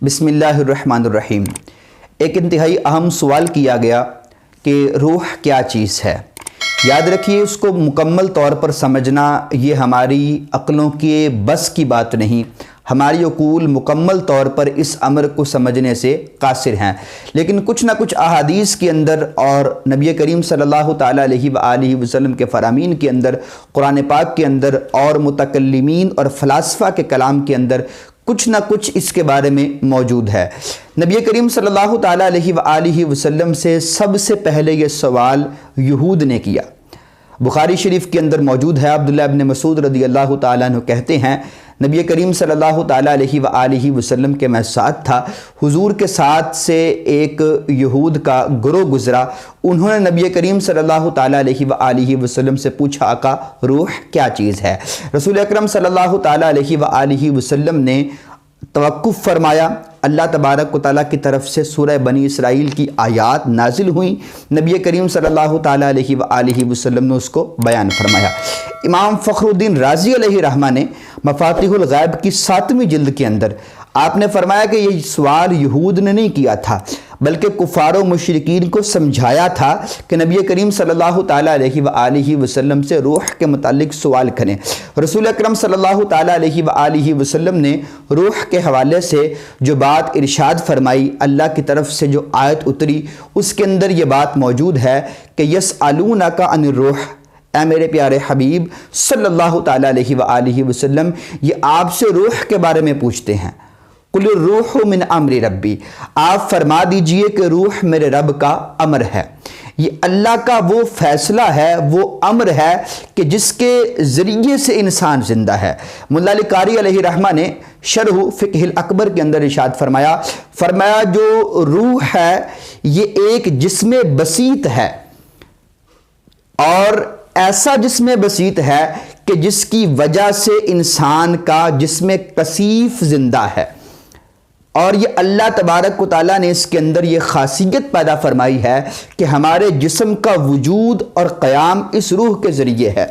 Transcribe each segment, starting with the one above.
بسم اللہ الرحمن الرحیم۔ ایک انتہائی اہم سوال کیا گیا کہ روح کیا چیز ہے۔ یاد رکھیے، اس کو مکمل طور پر سمجھنا یہ ہماری عقلوں کے بس کی بات نہیں۔ ہماری عقول مکمل طور پر اس امر کو سمجھنے سے قاصر ہیں، لیکن کچھ نہ کچھ احادیث کے اندر اور نبی کریم صلی اللہ تعالیٰ علیہ وآلہ وسلم کے فرامین کے اندر، قرآن پاک کے اندر اور متکلمین اور فلاسفہ کے کلام کے اندر کچھ نہ کچھ اس کے بارے میں موجود ہے۔ نبی کریم صلی اللہ تعالیٰ علیہ وآلہ وسلم سے سب سے پہلے یہ سوال یہود نے کیا۔ بخاری شریف کے اندر موجود ہے، عبداللہ ابن مسعود رضی اللہ تعالیٰ عنہ کہتے ہیں، نبی کریم صلی اللہ تعالیٰ علیہ وآلہ وسلم کے میں ساتھ تھا، حضور کے ساتھ سے ایک یہود کا گروہ گزرا۔ انہوں نے نبی کریم صلی اللہ تعالیٰ علیہ وآلہ وسلم سے پوچھا، آقا روح کیا چیز ہے؟ رسول اکرم صلی اللہ تعالیٰ علیہ وآلہ وسلم نے توقف فرمایا۔ اللہ تبارک و تعالیٰ کی طرف سے سورہ بنی اسرائیل کی آیات نازل ہوئیں، نبی کریم صلی اللہ تعالیٰ علیہ وآلہ وسلم نے اس کو بیان فرمایا۔ امام فخر الدین رازی علیہ رحمہ نے مفاتیح الغیب کی 7ویں جلد کے اندر آپ نے فرمایا کہ یہ سوال یہود نے نہیں کیا تھا، بلکہ کفار و مشرکین کو سمجھایا تھا کہ نبی کریم صلی اللہ تعالیٰ علیہ وآلہ وسلم سے روح کے متعلق سوال کریں۔ رسول اکرم صلی اللہ تعالیٰ علیہ وآلہ وسلم نے روح کے حوالے سے جو بات ارشاد فرمائی، اللہ کی طرف سے جو آیت اتری، اس کے اندر یہ بات موجود ہے کہ یسألونک عن الروح، اے میرے پیارے حبیب صلی اللہ تعالیٰ علیہ وآلہ وسلم، یہ آپ سے روح کے بارے میں پوچھتے ہیں۔ قل الروح من امر ربی، آپ فرما دیجئے کہ روح میرے رب کا امر ہے۔ یہ اللہ کا وہ فیصلہ ہے، وہ امر ہے کہ جس کے ذریعے سے انسان زندہ ہے۔ مولا علی قاری علیہ رحمہ نے شرح فقہ الاکبر کے اندر ارشاد فرمایا جو روح ہے یہ ایک جسم بسیط ہے، اور ایسا جسم بسیط ہے کہ جس کی وجہ سے انسان کا جسم کثیف زندہ ہے، اور یہ اللہ تبارک و تعالیٰ نے اس کے اندر یہ خاصیت پیدا فرمائی ہے کہ ہمارے جسم کا وجود اور قیام اس روح کے ذریعے ہے۔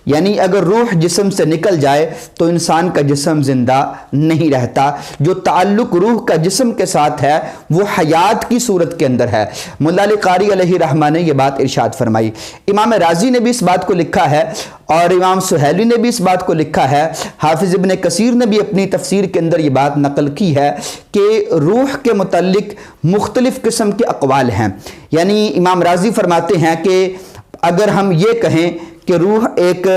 یعنی اگر روح جسم سے نکل جائے تو انسان کا جسم زندہ نہیں رہتا۔ جو تعلق روح کا جسم کے ساتھ ہے وہ حیات کی صورت کے اندر ہے۔ مولا علی قاری علیہ رحمہ نے یہ بات ارشاد فرمائی۔ امام رازی نے بھی اس بات کو لکھا ہے، اور امام سہیلی نے بھی اس بات کو لکھا ہے۔ حافظ ابن کثیر نے بھی اپنی تفسیر کے اندر یہ بات نقل کی ہے کہ روح کے متعلق مختلف قسم کے اقوال ہیں۔ یعنی امام رازی فرماتے ہیں کہ اگر ہم یہ کہیں کہ روح ایک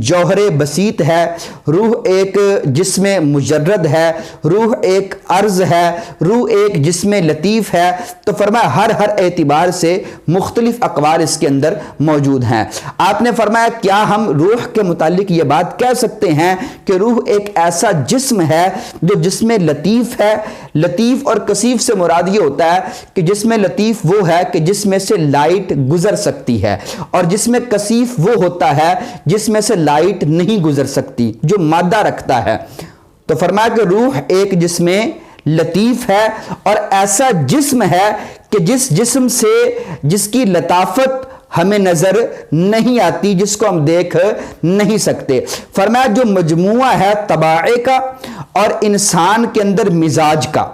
جوہر بسیط ہے، روح ایک جسم مجرد ہے، روح ایک عرض ہے، روح ایک جسم لطیف ہے، تو فرمایا ہر اعتبار سے مختلف اقوال اس کے اندر موجود ہیں۔ آپ نے فرمایا کیا ہم روح کے متعلق یہ بات کہہ سکتے ہیں کہ روح ایک ایسا جسم ہے جو جسم لطیف ہے؟ لطیف اور کثیف سے مراد یہ ہوتا ہے کہ جسم لطیف وہ ہے کہ جس میں سے لائٹ گزر سکتی ہے، اور جسم کثیف وہ ہوتا ہے جس میں سے لائٹ نہیں گزر سکتی، جو مادہ رکھتا ہے۔ تو فرمایا کہ روح ایک جسم لطیف ہے، اور ایسا جسم ہے کہ جس جسم سے جس کی لطافت ہمیں نظر نہیں آتی، جس کو ہم دیکھ نہیں سکتے۔ فرمایا جو مجموعہ ہے طباع کا اور انسان کے اندر مزاج کا،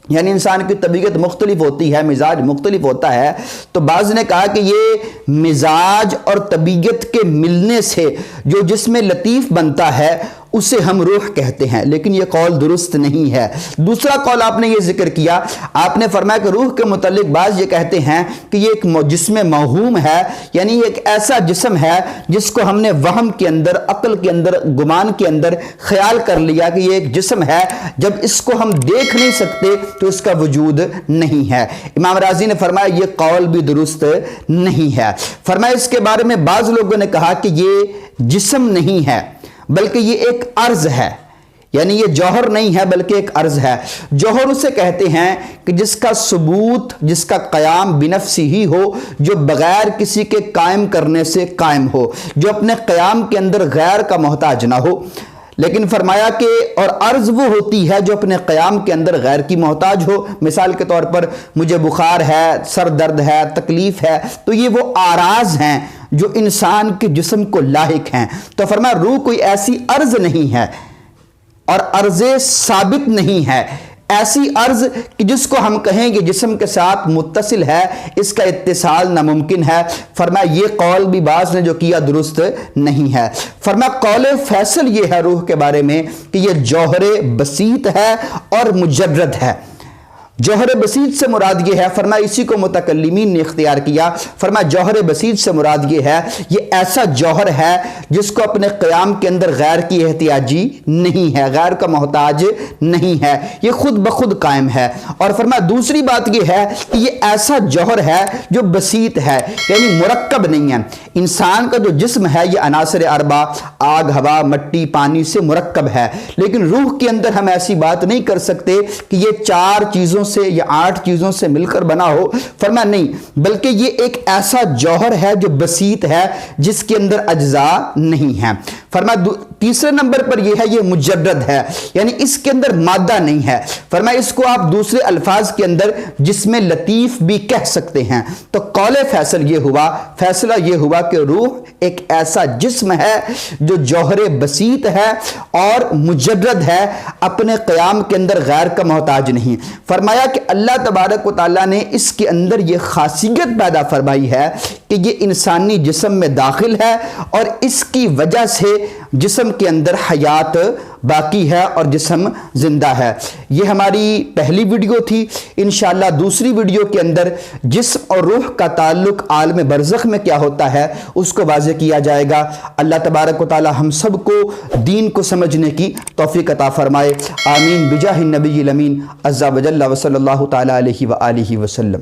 یعنی انسان کی طبیعت مختلف ہوتی ہے، مزاج مختلف ہوتا ہے، تو بعض نے کہا کہ یہ مزاج اور طبیعت کے ملنے سے جو جسم لطیف بنتا ہے اسے ہم روح کہتے ہیں، لیکن یہ قول درست نہیں ہے۔ دوسرا قول آپ نے یہ ذکر کیا، آپ نے فرمایا کہ روح کے متعلق بعض یہ کہتے ہیں کہ یہ ایک جسم موہوم ہے، یعنی ایک ایسا جسم ہے جس کو ہم نے وہم کے اندر، عقل کے اندر، گمان کے اندر خیال کر لیا کہ یہ ایک جسم ہے، جب اس کو ہم دیکھ نہیں سکتے تو اس کا وجود نہیں ہے۔ امام رازی نے فرمایا یہ قول بھی درست نہیں ہے۔ فرمایا اس کے بارے میں بعض لوگوں نے کہا کہ یہ جسم نہیں ہے بلکہ یہ ایک عرض ہے، یعنی یہ جوہر نہیں ہے بلکہ ایک عرض ہے۔ جوہر اسے کہتے ہیں کہ جس کا ثبوت، جس کا قیام بنفسی ہی ہو، جو بغیر کسی کے قائم کرنے سے قائم ہو، جو اپنے قیام کے اندر غیر کا محتاج نہ ہو۔ لیکن فرمایا کہ اور عرض وہ ہوتی ہے جو اپنے قیام کے اندر غیر کی محتاج ہو۔ مثال کے طور پر مجھے بخار ہے، سر درد ہے، تکلیف ہے، تو یہ وہ آراز ہیں جو انسان کے جسم کو لاحق ہیں۔ تو فرمایا روح کوئی ایسی عرض نہیں ہے اور عرض ثابت نہیں ہے، ایسی ارض کہ جس کو ہم کہیں گے جسم کے ساتھ متصل ہے، اس کا اتصال ناممکن ہے۔ فرمایا یہ قول بھی بعض نے جو کیا درست نہیں ہے۔ فرمایا قول فیصل یہ ہے روح کے بارے میں کہ یہ جوہر بسیط ہے اور مجرد ہے۔ جوہر بسیط سے مراد یہ ہے، فرمایا اسی کو متکلمین نے اختیار کیا، فرمایا جوہر بسیط سے مراد یہ ہے یہ ایسا جوہر ہے جس کو اپنے قیام کے اندر غیر کی احتیاجی نہیں ہے، غیر کا محتاج نہیں ہے، یہ خود بخود قائم ہے۔ اور فرمایا دوسری بات یہ ہے کہ یہ ایسا جوہر ہے جو بسیط ہے، یعنی مرکب نہیں ہے۔ انسان کا جو جسم ہے یہ عناصر اربع، آگ، ہوا، مٹی، پانی سے مرکب ہے، لیکن روح کے اندر ہم ایسی بات نہیں کر سکتے کہ یہ 4 چیزوں سے یا 8 چیزوں سے مل کر بنا ہو۔ فرمایا نہیں، بلکہ یہ ایک ایسا جوہر ہے جو بسیط ہے، جس کے اندر اجزاء نہیں ہیں۔ فرمایا تیسرے نمبر پر یہ ہے یہ مجرد ہے، یعنی اس کے اندر مادہ نہیں ہے۔ فرمایا اس کو آپ دوسرے الفاظ کے اندر جسم لطیف بھی کہہ سکتے ہیں۔ تو قول فیصل یہ ہوا، فیصلہ یہ ہوا کہ روح ایک ایسا جسم ہے جو جوہر بسیط ہے اور مجرد ہے، اپنے قیام کے اندر غیر کا محتاج نہیں۔ فرمایا کہ اللہ تبارک و تعالیٰ نے اس کے اندر یہ خاصیت پیدا فرمائی ہے کہ یہ انسانی جسم میں داخل ہے اور اس کی وجہ سے جسم کے اندر حیات باقی ہے اور جسم زندہ ہے۔ یہ ہماری پہلی ویڈیو تھی۔ انشاءاللہ دوسری ویڈیو کے اندر جسم اور روح کا تعلق عالم برزخ میں کیا ہوتا ہے اس کو واضح کیا جائے گا۔ اللہ تبارک و تعالی ہم سب کو دین کو سمجھنے کی توفیق عطا فرمائے، آمین بجاہ النبی الامین عز و جل، وصلی اللہ تعالی علیہ وآلہ وسلم۔